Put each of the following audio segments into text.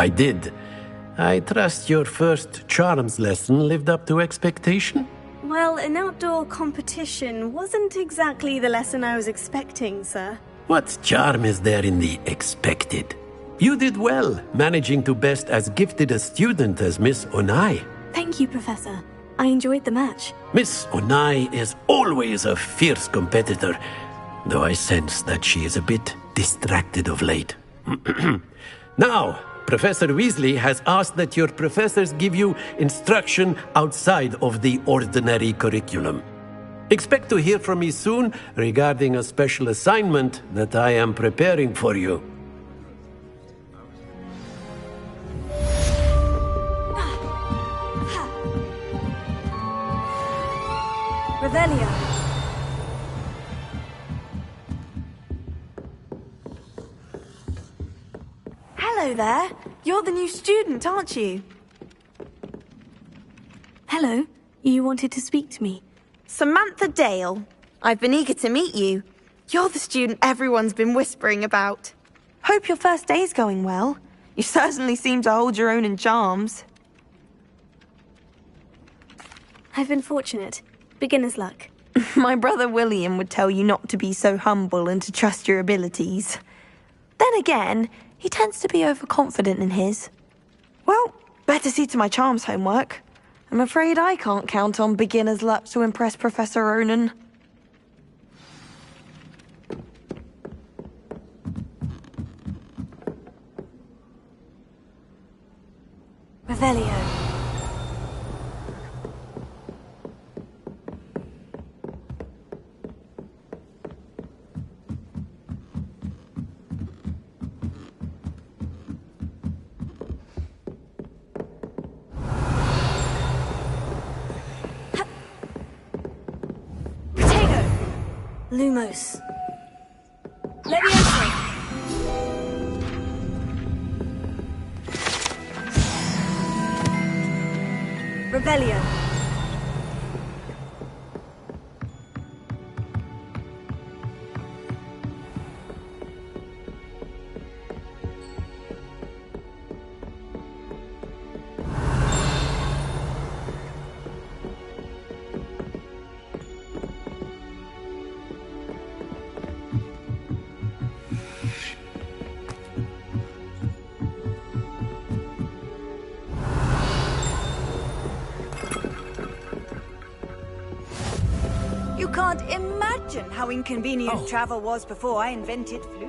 I did. I trust your first charms lesson lived up to expectation? Well, an outdoor competition wasn't exactly the lesson I was expecting, sir. What charm is there in the expected? You did well, managing to best as gifted a student as Miss Onai. Thank you, Professor. I enjoyed the match. Miss Onai is always a fierce competitor, though I sense that she is a bit distracted of late. Now, Professor Weasley has asked that your professors give you instruction outside of the ordinary curriculum. Expect to hear from me soon regarding a special assignment that I am preparing for you. Revelio. Hello there. You're the new student, aren't you? Hello. You wanted to speak to me? Samantha Dale. I've been eager to meet you. You're the student everyone's been whispering about. Hope your first day's going well. You certainly seem to hold your own in charms. I've been fortunate. Beginner's luck. My brother William would tell you not to be so humble and to trust your abilities. Then again, he tends to be overconfident in his. Well, better see to my charms homework. I'm afraid I can't count on beginner's luck to impress Professor Ronan. Revelio. Lumos. Leviosa. Revelio. You can't imagine how inconvenient travel was before I invented flu.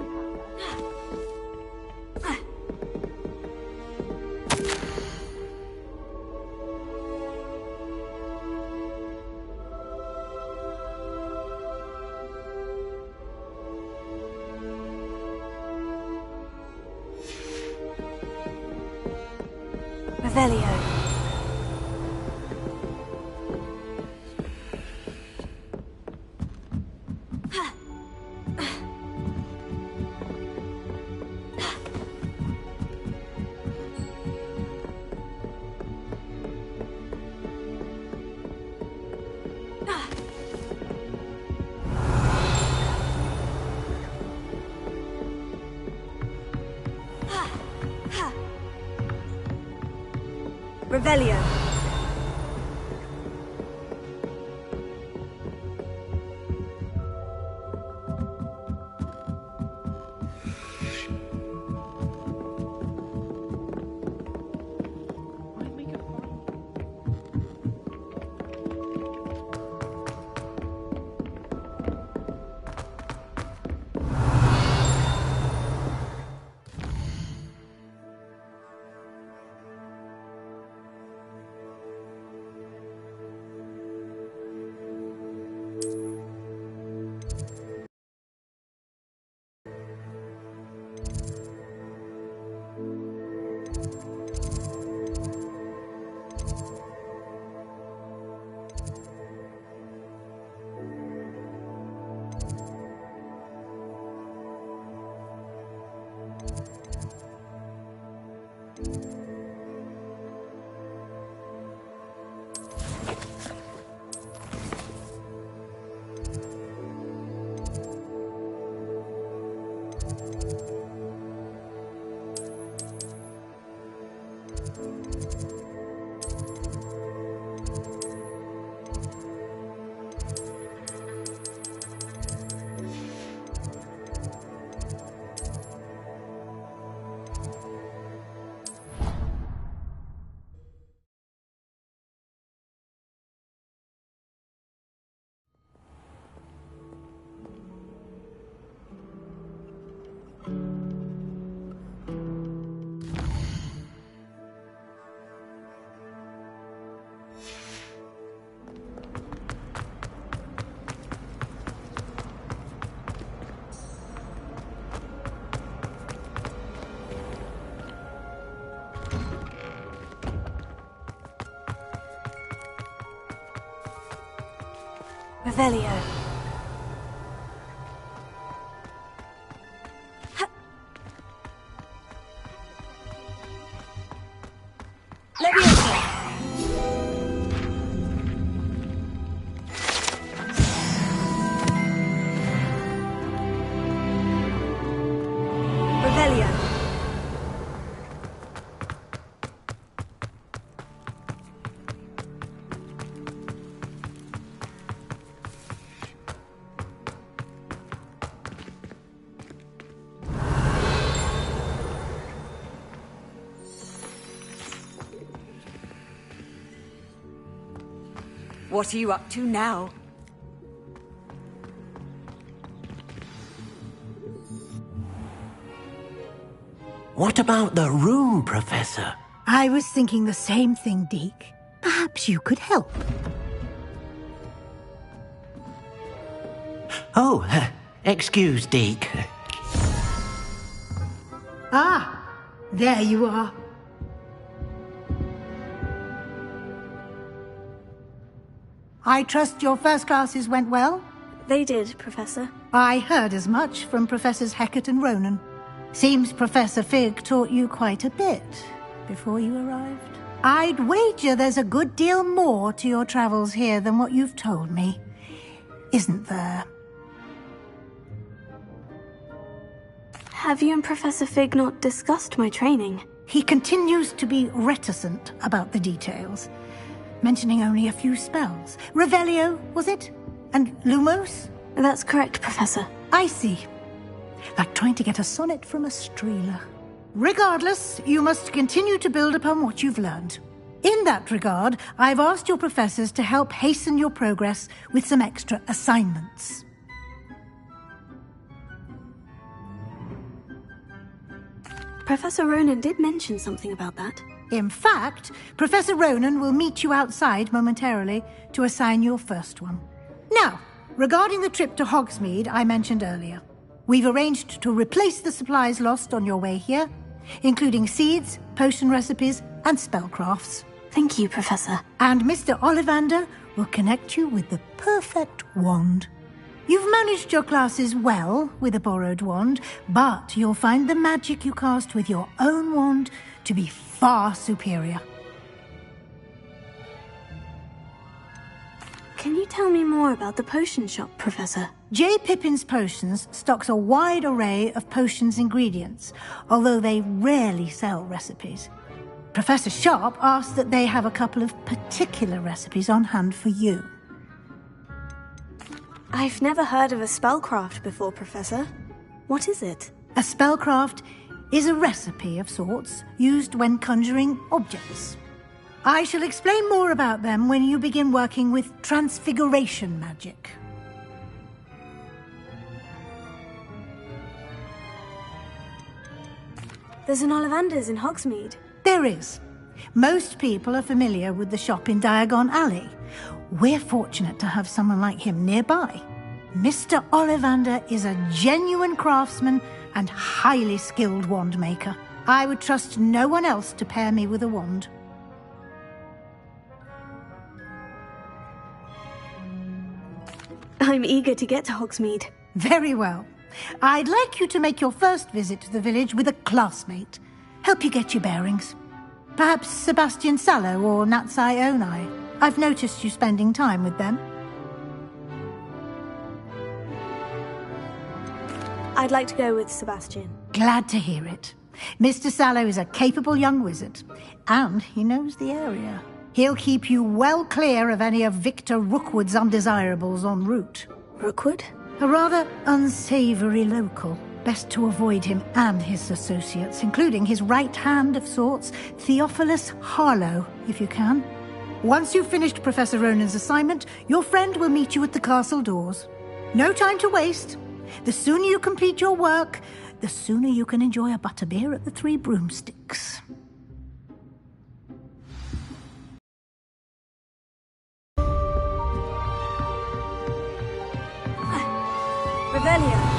Revelio. Revelio. Revelio. Leviosa! Revelio. What are you up to now? What about the room, Professor? I was thinking the same thing, Deke. Perhaps you could help. Oh, excuse, Deke. Ah, there you are. I trust your first classes went well? They did, Professor. I heard as much from Professors Hecat and Ronan. Seems Professor Fig taught you quite a bit before you arrived. I'd wager there's a good deal more to your travels here than what you've told me. Isn't there? Have you and Professor Fig not discussed my training? He continues to be reticent about the details, mentioning only a few spells. Revelio, was it? And Lumos? That's correct, Professor. I see. Like trying to get a sonnet from a streeler. Regardless, you must continue to build upon what you've learned. In that regard, I've asked your professors to help hasten your progress with some extra assignments. Professor Ronan did mention something about that. In fact, Professor Ronan will meet you outside momentarily to assign your first one. Now, regarding the trip to Hogsmeade I mentioned earlier, we've arranged to replace the supplies lost on your way here, including seeds, potion recipes, and spellcrafts. Thank you, Professor. And Mr. Ollivander will connect you with the perfect wand. You've managed your classes well with a borrowed wand, but you'll find the magic you cast with your own wand to be far superior. Can you tell me more about the potion shop, Professor? J. Pippin's Potions stocks a wide array of potions ingredients, although they rarely sell recipes. Professor Sharp asked that they have a couple of particular recipes on hand for you. I've never heard of a spellcraft before, Professor. What is it? A spellcraft is a recipe of sorts used when conjuring objects. I shall explain more about them when you begin working with transfiguration magic. There's an Ollivander's in Hogsmeade. There is. Most people are familiar with the shop in Diagon Alley. We're fortunate to have someone like him nearby. Mr. Ollivander is a genuine craftsman and highly skilled wand maker. I would trust no one else to pair me with a wand. I'm eager to get to Hogsmeade. Very well. I'd like you to make your first visit to the village with a classmate. Help you get your bearings. Perhaps Sebastian Sallow or Natsai Onai. I've noticed you spending time with them. I'd like to go with Sebastian. Glad to hear it. Mr. Sallow is a capable young wizard, and he knows the area. He'll keep you well clear of any of Victor Rookwood's undesirables en route. Rookwood? A rather unsavory local. Best to avoid him and his associates, including his right hand of sorts, Theophilus Harlow, if you can. Once you've finished Professor Ronan's assignment, your friend will meet you at the castle doors. No time to waste. The sooner you complete your work, the sooner you can enjoy a butterbeer at the Three Broomsticks. Revelio.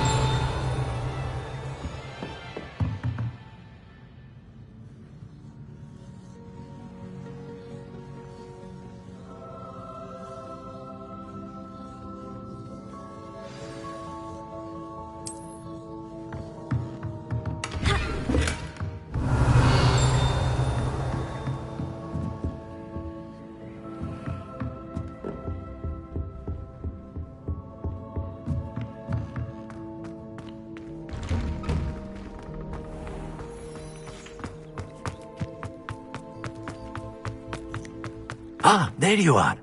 Ah, there you are.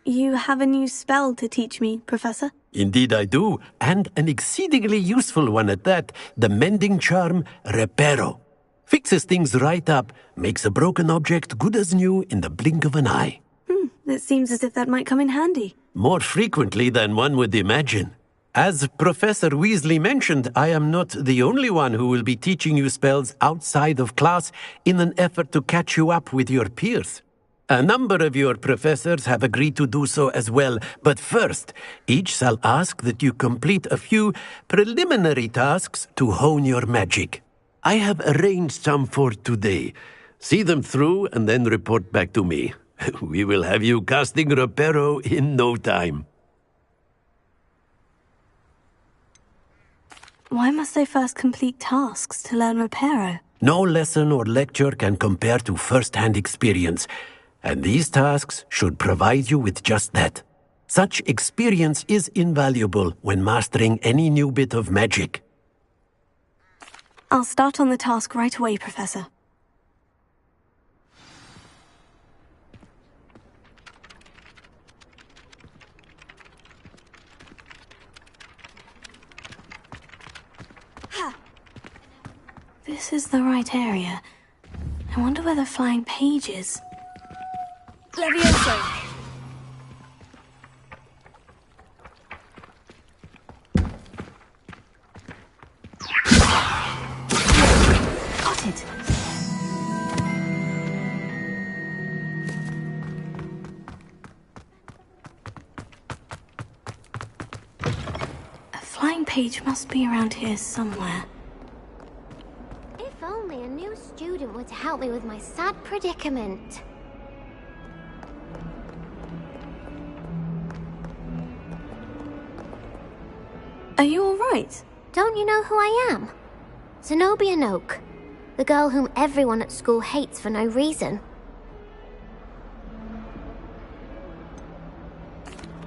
You have a new spell to teach me, Professor? Indeed I do, and an exceedingly useful one at that. The mending charm, Reparo. Fixes things right up, makes a broken object good as new in the blink of an eye. It seems as if that might come in handy. More frequently than one would imagine. As Professor Weasley mentioned, I am not the only one who will be teaching you spells outside of class in an effort to catch you up with your peers. A number of your professors have agreed to do so as well, but first, each shall ask that you complete a few preliminary tasks to hone your magic. I have arranged some for today. See them through and then report back to me. We will have you casting Reparo in no time. Why must I first complete tasks to learn Reparo? No lesson or lecture can compare to first-hand experience, and these tasks should provide you with just that. Such experience is invaluable when mastering any new bit of magic. I'll start on the task right away, Professor. This is the right area. I wonder where the flying page is. Levioso! Got it! A flying page must be around here somewhere. If only a new student were to help me with my sad predicament. Are you all right? Don't you know who I am? Zenobia Noak, the girl whom everyone at school hates for no reason.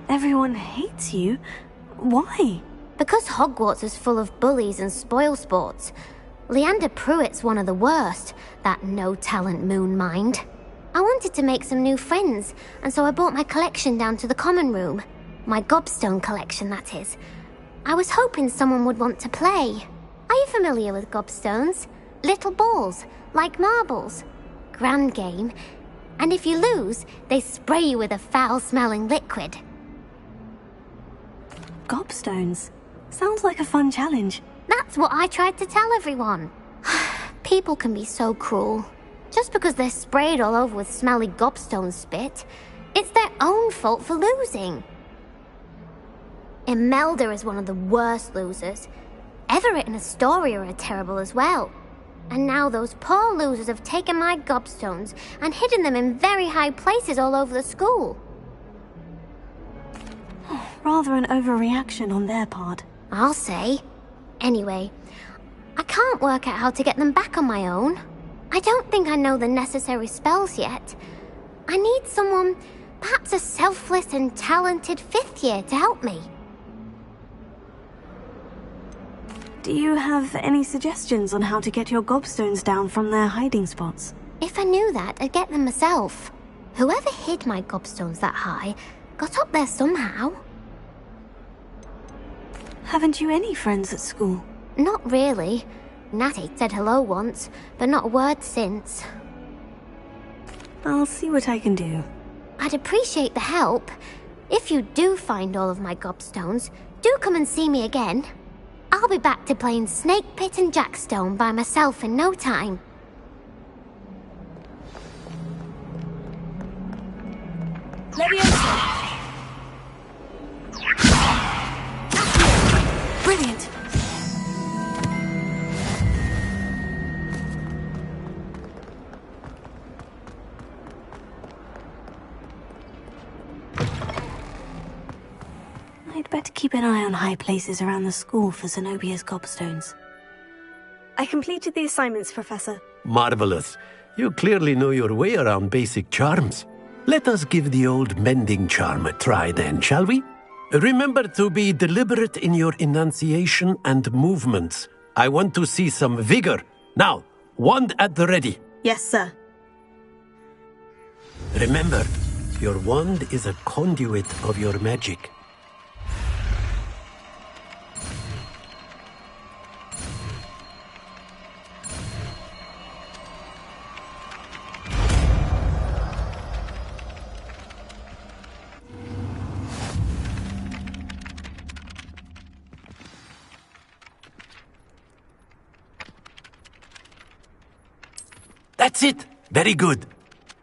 Everyone hates you? Why? Because Hogwarts is full of bullies and spoilsports. Leander Pruitt's one of the worst, that no-talent moon mind. I wanted to make some new friends, and so I brought my collection down to the common room. My gobstone collection, that is. I was hoping someone would want to play. Are you familiar with gobstones? Little balls, like marbles. Grand game. And if you lose, they spray you with a foul-smelling liquid. Gobstones? Sounds like a fun challenge. That's what I tried to tell everyone. People can be so cruel. Just because they're sprayed all over with smelly gobstone spit, it's their own fault for losing. Imelda is one of the worst losers. Everett and Astoria are terrible as well. And now those poor losers have taken my gobstones and hidden them in very high places all over the school. Rather an overreaction on their part. I'll say. Anyway, I can't work out how to get them back on my own. I don't think I know the necessary spells yet. I need someone, perhaps a selfless and talented fifth year to help me. Do you have any suggestions on how to get your gobstones down from their hiding spots? If I knew that, I'd get them myself. Whoever hid my gobstones that high got up there somehow. Haven't you any friends at school? Not really. Natty said hello once, but not a word since. I'll see what I can do. I'd appreciate the help. If you do find all of my gobstones, do come and see me again. I'll be back to playing Snake Pit and Jackstone by myself in no time. Leviosa! Brilliant! I'd better keep an eye on high places around the school for Zenobia's gobstones. I completed the assignments, Professor. Marvelous. You clearly know your way around basic charms. Let us give the old mending charm a try then, shall we? Remember to be deliberate in your enunciation and movements. I want to see some vigor. Now, wand at the ready. Yes, sir. Remember, your wand is a conduit of your magic. That's it! Very good.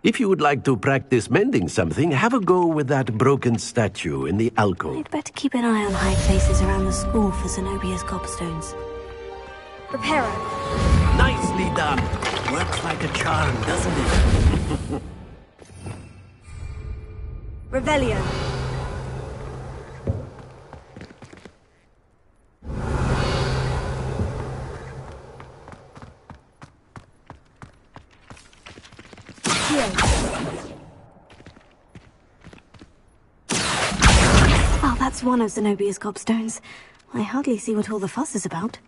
If you would like to practice mending something, have a go with that broken statue in the alcove. I'd better keep an eye on high places around the school for Zenobia's gobstones. Reparo. Nicely done. Works like a charm, doesn't it? Revelio. Well, that's one of Zenobia's gobstones. I hardly see what all the fuss is about.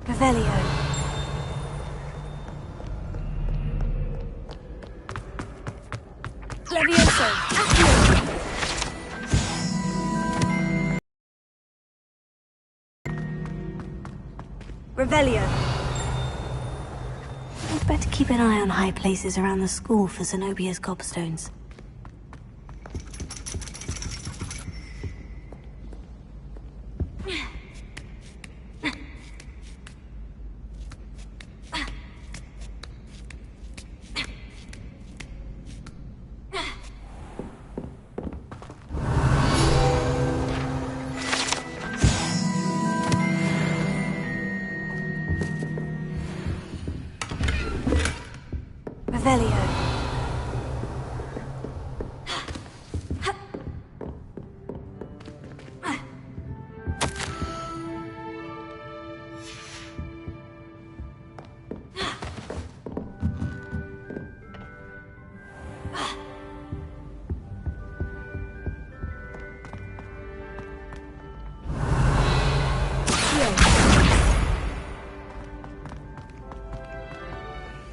Revelio. Levioso. Revelio. I'd better keep an eye on high places around the school for Zenobia's gobstones. Revelio.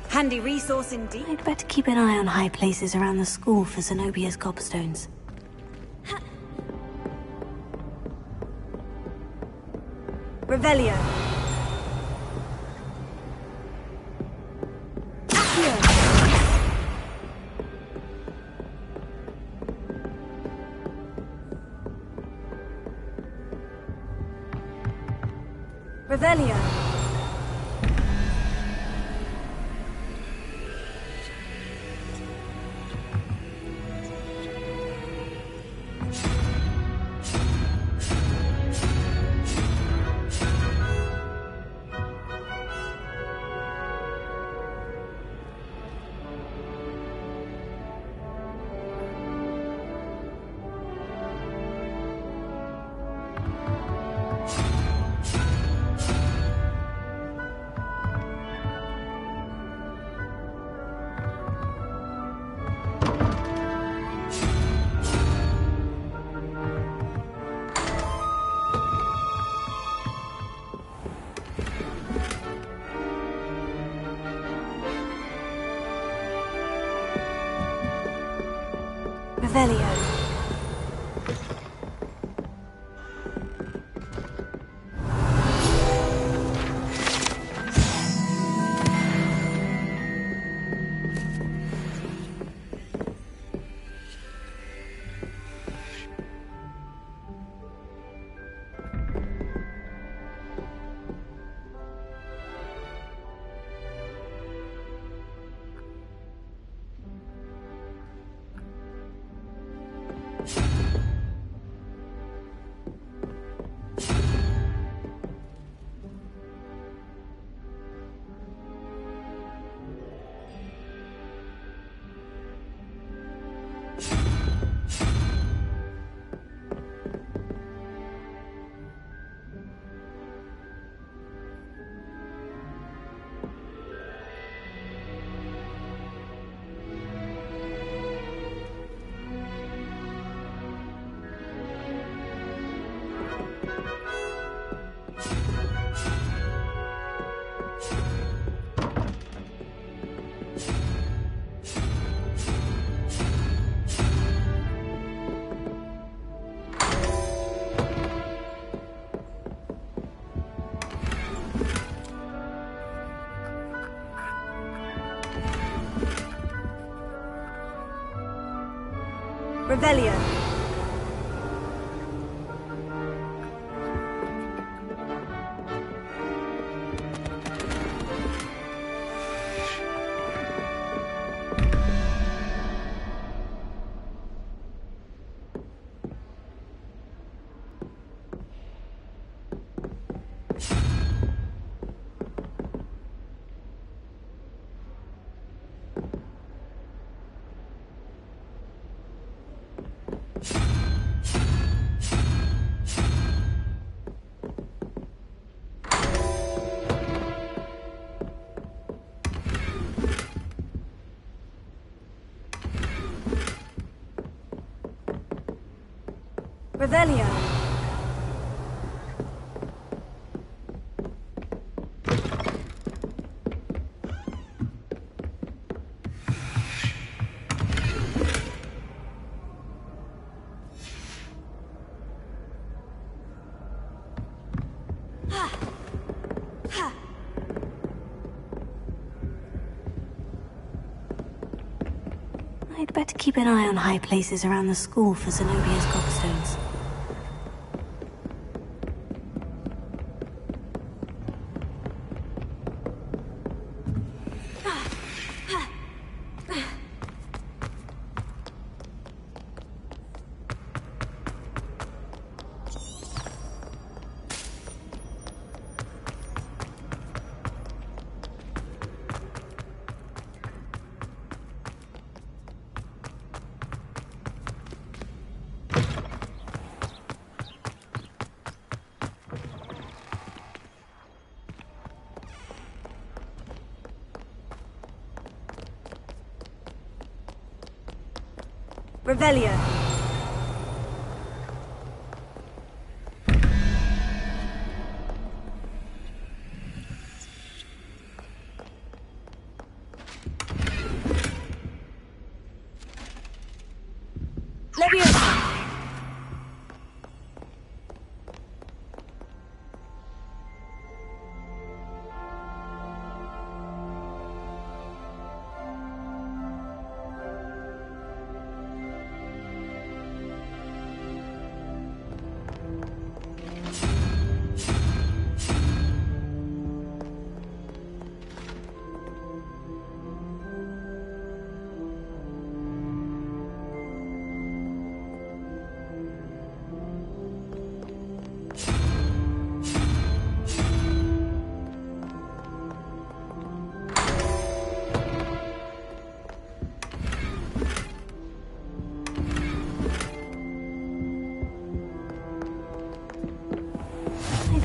Handy resource indeed. I'd better keep an eye on high places around the school for Zenobia's gobstones. Revelio. Revelio. Revelio. Revelio. Revelio. I'd better keep an eye on high places around the school for Zenobia's gobstones. Revelio. Leviosa.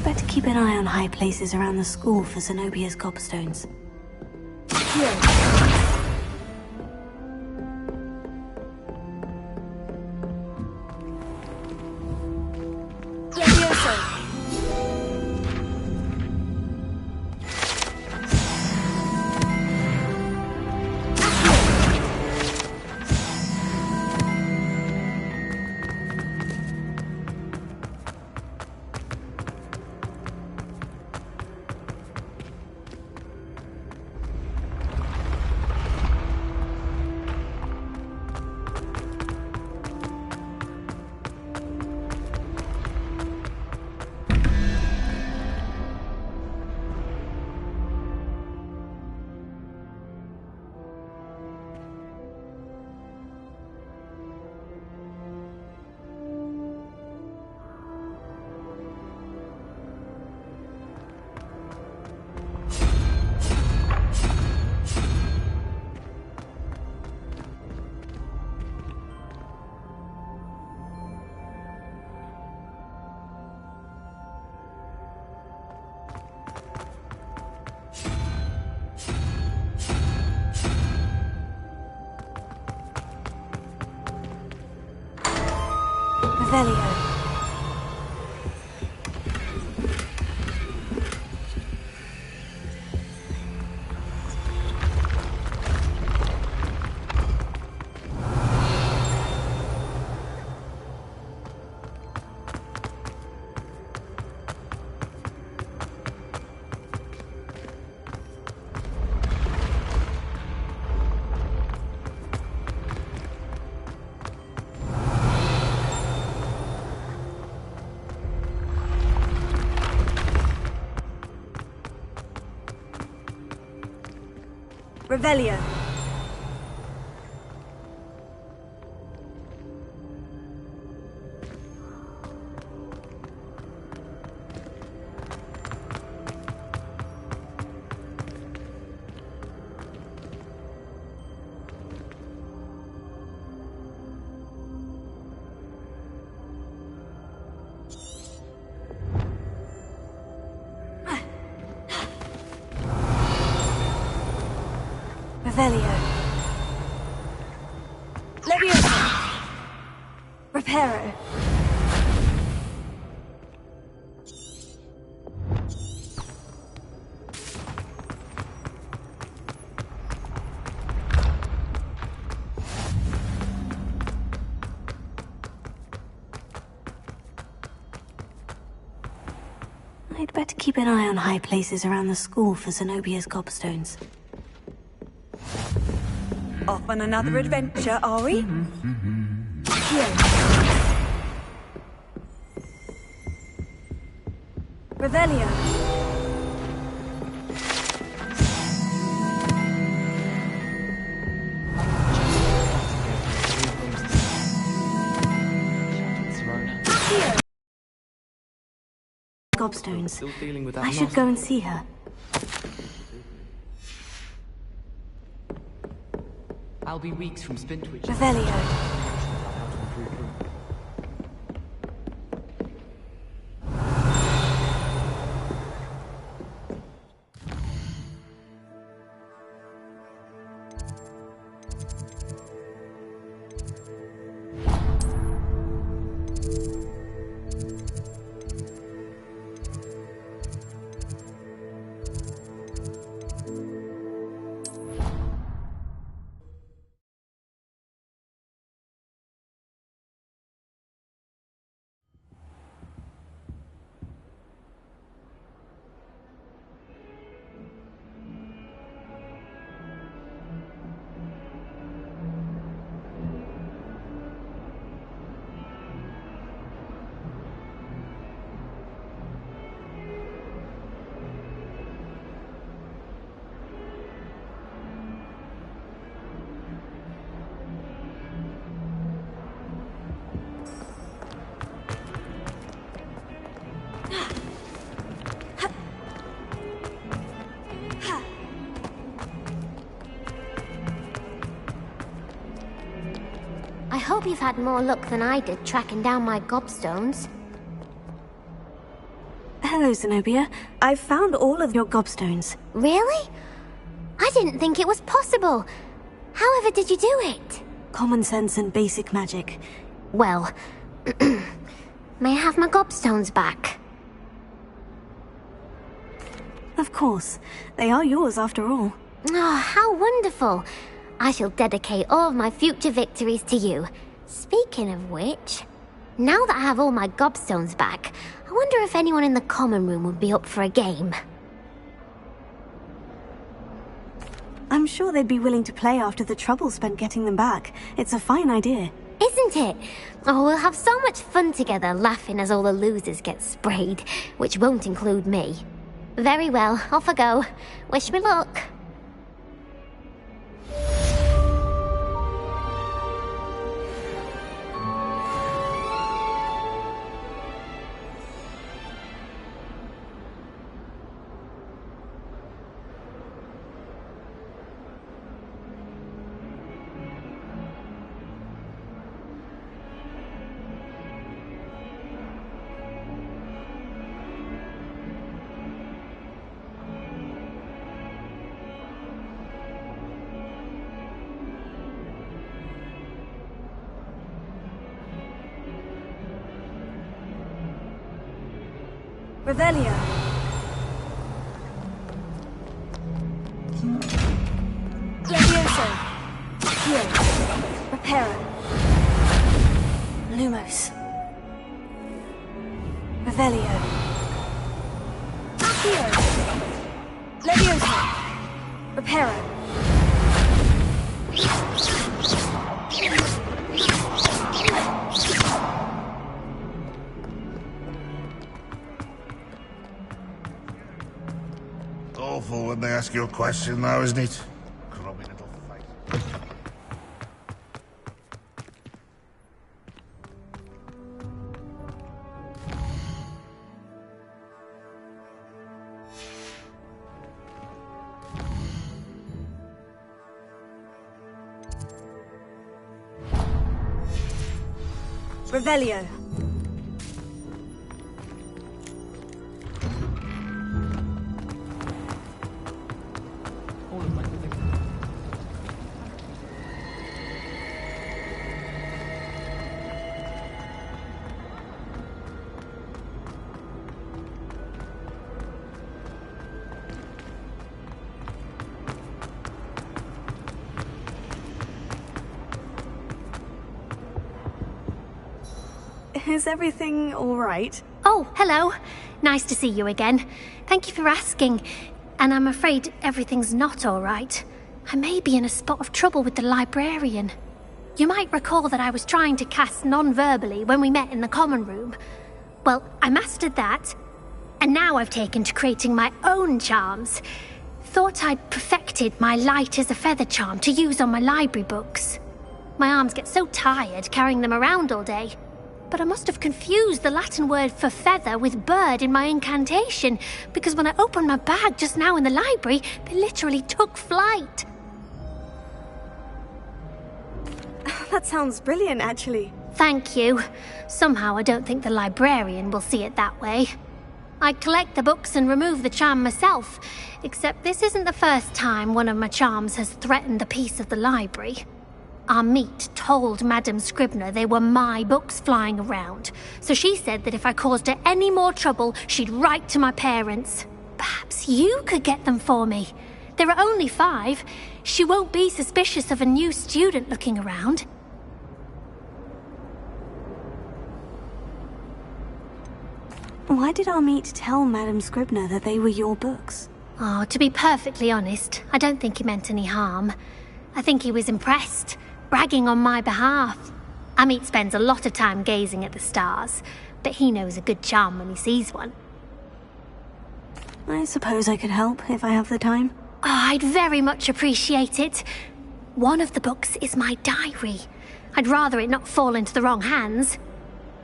Better keep an eye on high places around the school for Zenobia's gobstones. Revelio. Revelio. Revelio. Leviosa. Reparo. I'd better keep an eye on high places around the school for Zenobia's gobstones. Off on another adventure, are we? Here. Revelio. Here. Gobstones. Still dealing with that I should moth. go and see her. I'll be weeks from Spintwitch. Revelio. I hope you've had more luck than I did tracking down my gobstones. Hello, Zenobia. I've found all of your gobstones. Really? I didn't think it was possible. However did you do it? Common sense and basic magic. Well, may I have my gobstones back? Of course. They are yours after all. Oh, how wonderful. I shall dedicate all of my future victories to you. Speaking of which, now that I have all my gobstones back, I wonder if anyone in the common room would be up for a game. I'm sure they'd be willing to play after the trouble spent getting them back. It's a fine idea. Isn't it? Oh, we'll have so much fun together laughing as all the losers get sprayed, which won't include me. Very well, off I go. Wish me luck. Revelio. Levioso. Here. Reparo. Lumos. Revelio. Here. Levioso. Reparo. Awful when they ask you a question, though, isn't it? Can Revelio. All of my physics. Is everything all right? Oh, hello. Nice to see you again. Thank you for asking. And I'm afraid everything's not all right. I may be in a spot of trouble with the librarian. You might recall that I was trying to cast non-verbally when we met in the common room. Well, I mastered that, and now I've taken to creating my own charms. Thought I'd perfected my light as a feather charm to use on my library books. My arms get so tired carrying them around all day. But I must have confused the Latin word for feather with bird in my incantation, because when I opened my bag just now in the library, they literally took flight. That sounds brilliant, actually. Thank you. Somehow I don't think the librarian will see it that way. I collect the books and remove the charm myself, except this isn't the first time one of my charms has threatened the peace of the library. Our meet told Madame Scribner they were my books flying around, so she said that if I caused her any more trouble, she'd write to my parents. Perhaps you could get them for me. There are only 5. She won't be suspicious of a new student looking around. Why did our meet tell Madame Scribner that they were your books? Oh, to be perfectly honest, I don't think he meant any harm. I think he was impressed, bragging on my behalf. Amit spends a lot of time gazing at the stars, but he knows a good charm when he sees one. I suppose I could help if I have the time. Oh, I'd very much appreciate it. One of the books is my diary. I'd rather it not fall into the wrong hands.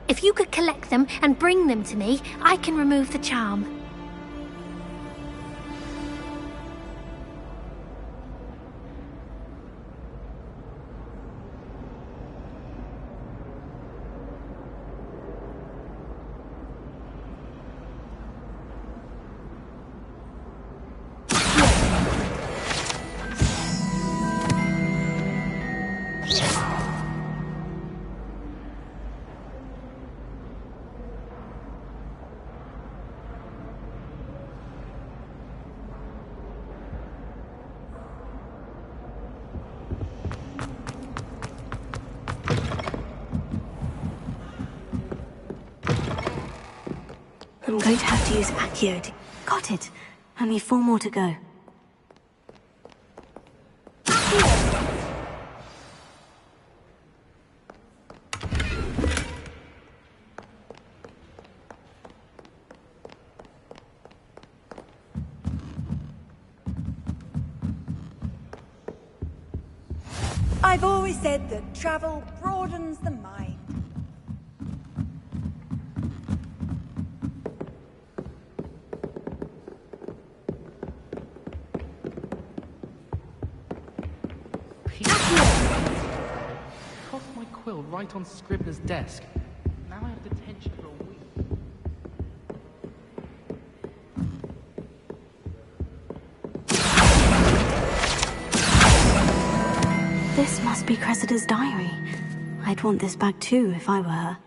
If you could collect them and bring them to me, I can remove the charm. I'm going to have to use Accio to... Got it. Only 4 more to go. I've always said that travel broadens the mind. Tossed my quill right on Scribner's desk. Now I have detention for a week. This must be Cressida's diary. I'd want this back too if I were her.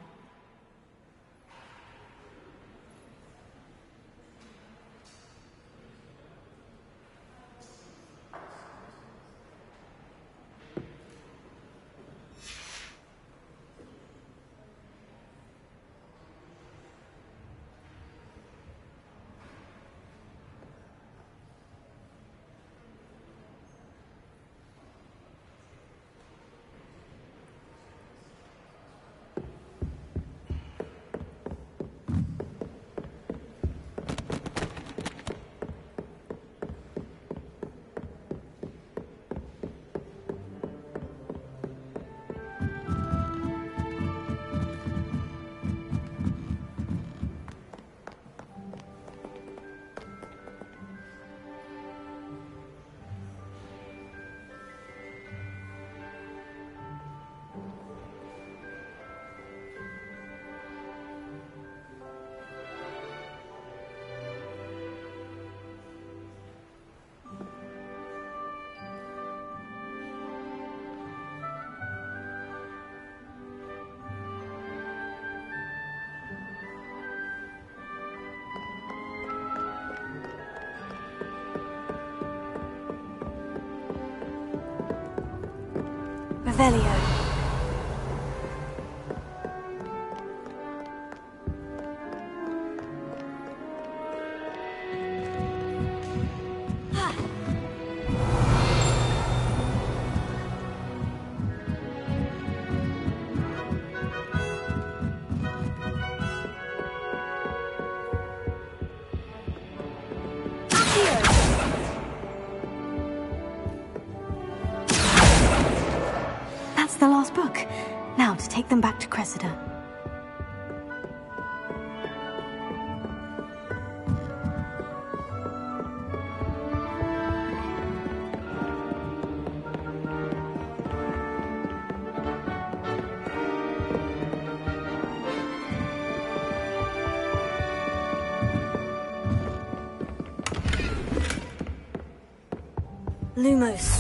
Revelio. That's the last book. Now to take them back to Cressida. Lumos.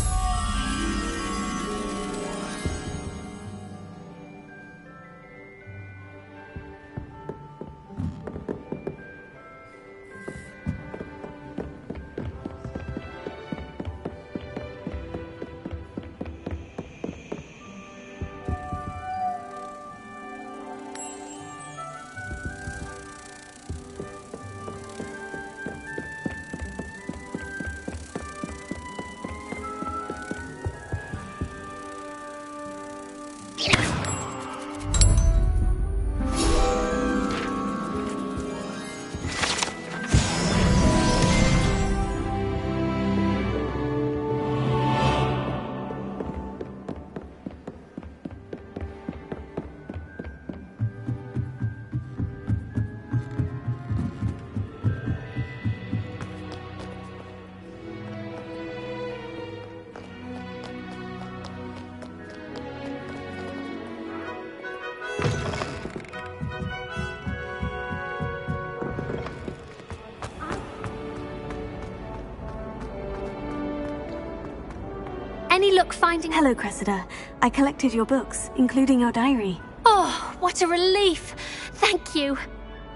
Any luck finding... Hello, Cressida. I collected your books, including your diary. Oh, what a relief. Thank you.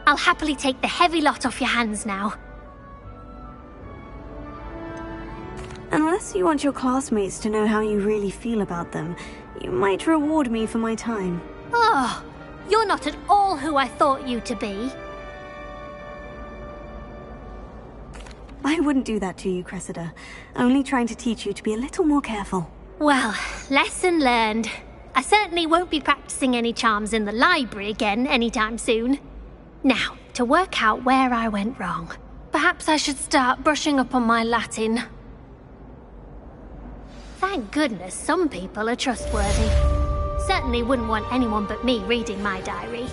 I'll happily take the heavy lot off your hands now. Unless you want your classmates to know how you really feel about them, you might reward me for my time. Oh, you're not at all who I thought you to be. I wouldn't do that to you, Cressida. Only trying to teach you to be a little more careful. Well, lesson learned. I certainly won't be practicing any charms in the library again anytime soon. Now, to work out where I went wrong. Perhaps I should start brushing up on my Latin. Thank goodness some people are trustworthy. Certainly wouldn't want anyone but me reading my diary.